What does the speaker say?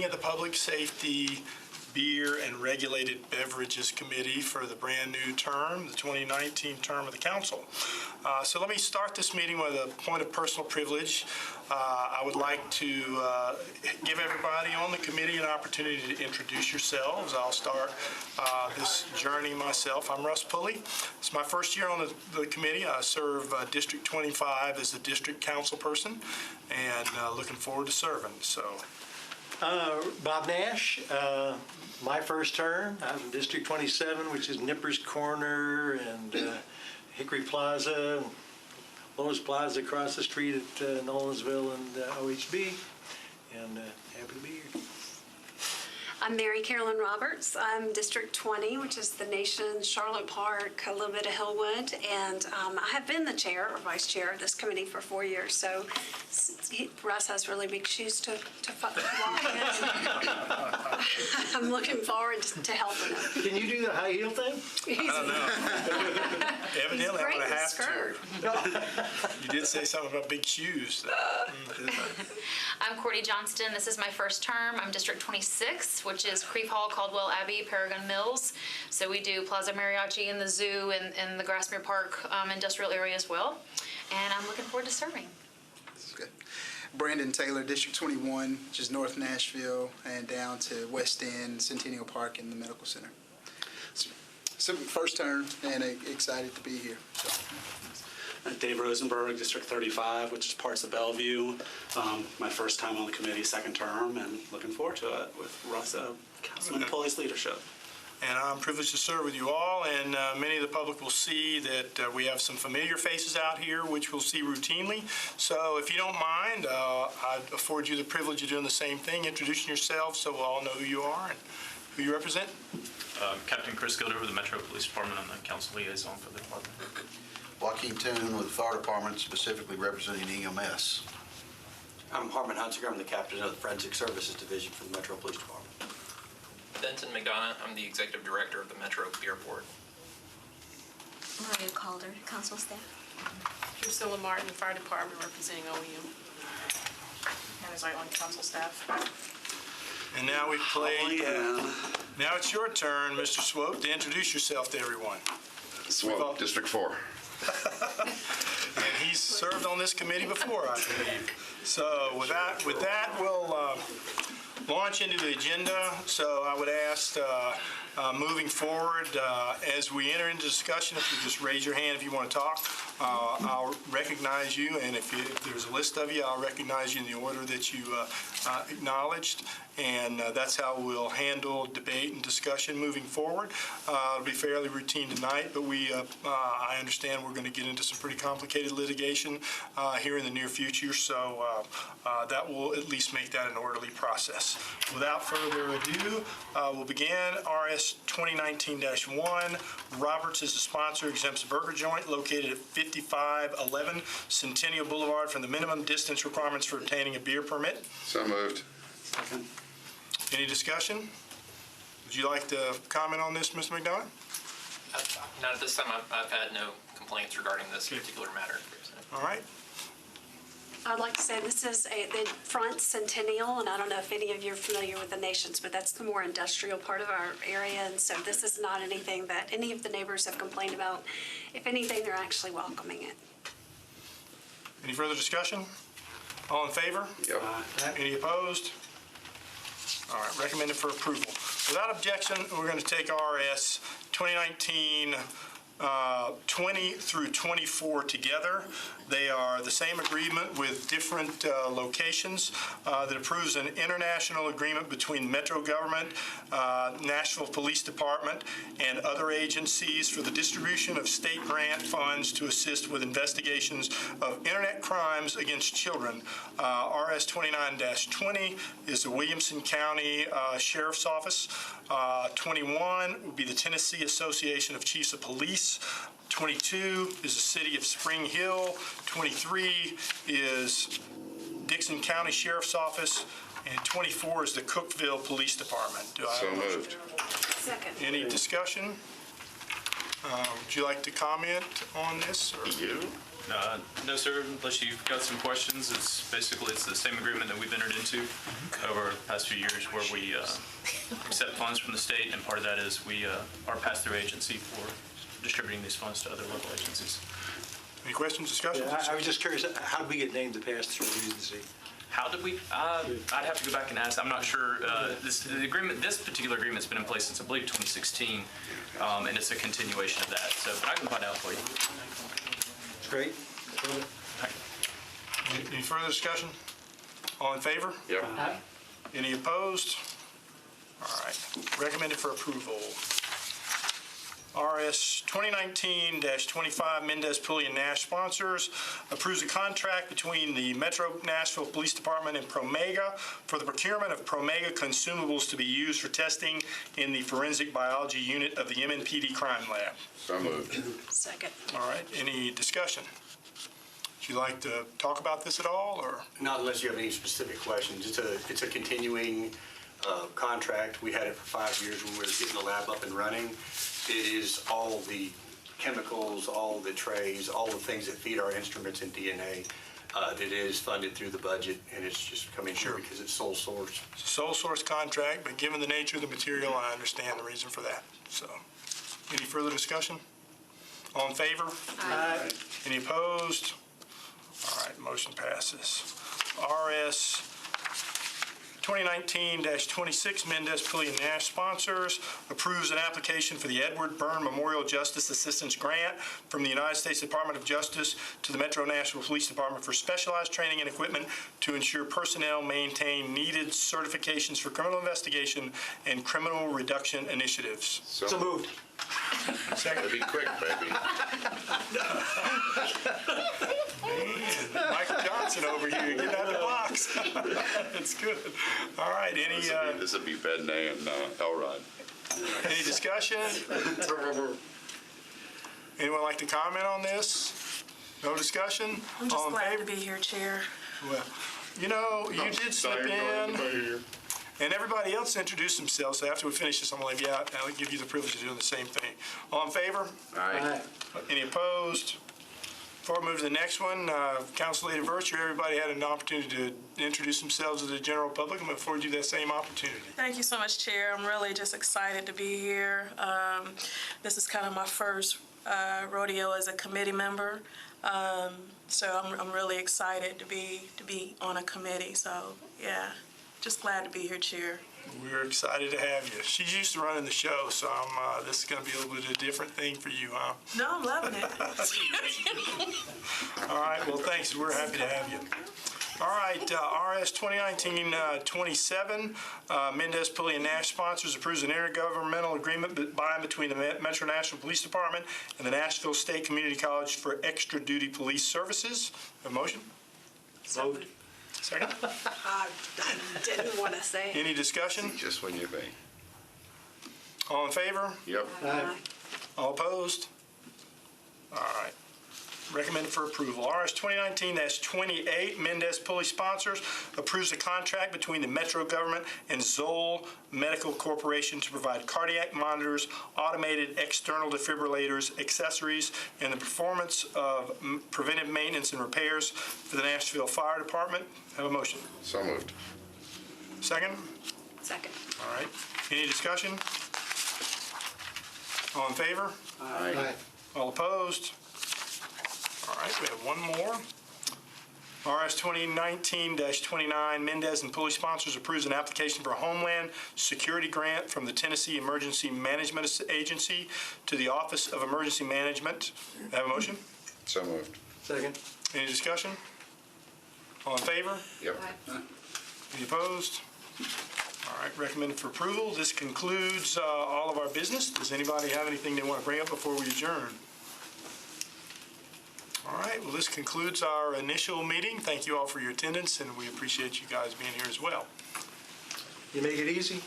At the Public Safety, Beer, and Regulated Beverages Committee for the brand new term, the 2019 term of the council. So let me start this meeting with a point of personal privilege. I would like to give everybody on the committee an opportunity to introduce yourselves. I'll start this journey myself. I'm Russ Pulley. It's my first year on the committee. I serve District 25 as the district council person, and looking forward to serving. So. Bob Nash, my first term. I'm in District 27, which is Nippers Corner and Hickory Plaza, Lowe's Plaza across the street at Nolensville and OHB, and happy to be here. I'm Mary Carolyn Roberts. I'm District 20, which is the Nations, Charlotte Park, a little bit of Hillwood, and I have been the chair or vice chair of this committee for 4 years, so Russ has really big shoes to walk in. I'm looking forward to helping him. Can you do the high heel thing? I don't know. Evidently, I'm going to have skirt. to. You did say something about big shoes. I'm Cordy Johnston. This is my first term. I'm District 26, which is Crieve Hall, Caldwell Abbey, Paragon Mills. So we do Plaza Mariachi and the zoo and the Grassmere Park industrial area as well. And I'm looking forward to serving. This is good. Brandon Taylor, District 21, which is North Nashville and down to West End, Centennial Park, and the Medical Center. So first term, and excited to be here. So. Dave Rosenberg, District 35, which is parts of Bellevue. My first time on the committee, second term, and looking forward to it with Councilman Pulley's leadership. And I'm privileged to serve with you all, and many of the public will see that we have some familiar faces out here, which we'll see routinely. So if you don't mind, I afford you the privilege of doing the same thing, introducing yourself so we'll all know who you are and who you represent. Captain Chris Gilder with the Metro Police Department. I'm the council liaison for the department. Joaquin Toon with the Fire Department, specifically representing EMS. I'm Harmon Hunsinger. I'm the captain of the Forensic Services Division for the Metro Police Department. Benton McDonough. I'm the executive director of the Metro Beer Board. Maria Calder, council staff. Drusilla Martin, Fire Department, representing OEM. Hannah Zeitlin, council staff. And now we've played. Now it's your turn, Mr. Swope, to introduce yourself to everyone. Swope, District 4. And he's served on this committee before, I believe. So with that, we'll launch into the agenda. So I would ask, moving forward, as we enter into discussion, if you just raise your hand if you want to talk, I'll recognize you, and if there's a list of you, I'll recognize you in the order that you acknowledged, and that's how we'll handle debate and discussion moving forward. It'll be fairly routine tonight, but I understand we're going to get into some pretty complicated litigation here in the near future, so that will at least make that an orderly process. Without further ado, we'll begin. RS 2019-1. Roberts is the sponsor, exempts a burger joint located at 5511 Centennial Boulevard from the minimum distance requirements for obtaining a beer permit. So moved. Second. Any discussion? Would you like to comment on this, Mr. McDonough? Not at this time. I've had no complaints regarding this particular matter. All right. I'd like to say this is the front Centennial, and I don't know if any of you are familiar with the Nations, but that's the more industrial part of our area, and so this is not anything that any of the neighbors have complained about. If anything, they're actually welcoming it. Any further discussion? All in favor? Yep. Any opposed? All right, recommended for approval. Without objection, we're going to take RS 2019 20 through 24 together. They are the same agreement with different locations that approves an international agreement between Metro government, Nashville Police Department, and other agencies for the distribution of state grant funds to assist with investigations of internet crimes against children. RS 29-20 is the Williamson County Sheriff's Office. 21 would be the Tennessee Association of Chiefs of Police. 22 is the City of Spring Hill. 23 is Dixon County Sheriff's Office. And 24 is the Cookeville Police Department. Do I So moved. Second. Any discussion? Would you like to comment on this? Or? No, sir, unless you've got some questions, it's the same agreement that we've entered into over the past few years where we accept funds from the state, and part of that is we are pass-through agency for distributing these funds to other local agencies. Any questions, discussions? I was just curious, how did we get named the pass-through agency? How did we? I'd have to go back and ask. I'm not sure. This particular agreement's been in place since I believe 2016, and it's a continuation of that. So I can find out for you. Great. Any further discussion? All in favor? Yep. Any opposed? All right, recommended for approval. RS 2019-25 Mendez, Pulley, and Nash sponsors approves a contract between the Metro Nashville Police Department and Promega for the procurement of Promega consumables to be used for testing in the forensic biology unit of the MNPD Crime Lab. So moved. Second. All right, any discussion? Would you like to talk about this at all, or? Not unless you have any specific questions. It's a continuing contract. We had it for 5 years when we were getting the lab up and running. It is all the chemicals, all the trays, all the things that feed our instruments and DNA. It is funded through the budget, and it's just coming here because it's sole source. It's a sole source contract, but given the nature of the material, I understand the reason for that. So, any further discussion? All in favor? Aye. Any opposed? All right, motion passes. RS 2019-26 Mendez, Pulley, and Nash sponsors approves an application for the Edward Byrne Memorial Justice Assistance Grant from the United States Department of Justice to the Metro Nashville Police Department for specialized training and equipment to ensure personnel maintain needed certifications for criminal investigation and criminal reduction initiatives. So moved. Second. Be quick, baby. Man, Michael Johnson over here, get out of the box. That's good. All right, This would be Bednay and Elrod. any discussion? Anyone like to comment on this? No discussion? I'm just All in glad favor? to be here, Chair. Well, you know, you did slip in, and everybody else introduced themselves, so after we finish this, I'm going to leave you out, and I'll give you the privilege of doing the same thing. All in favor? Aye. Any opposed? Before we move to the next one, Council Leader Virtue, everybody had an opportunity to introduce themselves to the general public. I'm going to afford you that same opportunity. Thank you so much, Chair. I'm really just excited to be here. This is kind of my first rodeo as a committee member. So I'm really excited to be on a committee. So yeah, just glad to be here, Chair. We're excited to have you. She's used to running the show, so this is going to be a little bit of a different thing for you, huh? No, I'm loving it. All right, well, thanks. We're happy to have you. All right, RS 2019-27, Mendez, Pulley, and Nash sponsors approves an intergovernmental agreement by and between the Metro Nashville Police Department and the Nashville State Community College for extra duty police services. Have a motion? Moved. Second? I didn't want to say it. Any discussion? Just when you think. All in favor? Yep. Aye. All opposed? All right. Recommended for approval. RS 2019-28, Mendez Pulley sponsors, approves a contract between the Metro government and Zoll Medical Corporation to provide cardiac monitors, automated external defibrillators, accessories, and the performance of preventive maintenance and repairs for the Nashville Fire Department. Have a motion. So moved. Second? Second. All right. Any discussion? All in favor? Aye. All opposed? All right, we have one more. RS 2019-29, Mendez and Pulley sponsors approves an application for a Homeland Security Grant from the Tennessee Emergency Management Agency to the Office of Emergency Management. Have a motion? So moved. Second. Any discussion? All in favor? Yep. Any opposed? All right, recommended for approval. This concludes all of our business. Does anybody have anything they want to bring up before we adjourn? All right, well, this concludes our initial meeting. Thank you all for your attendance, and we appreciate you guys being here as well. You make it easy?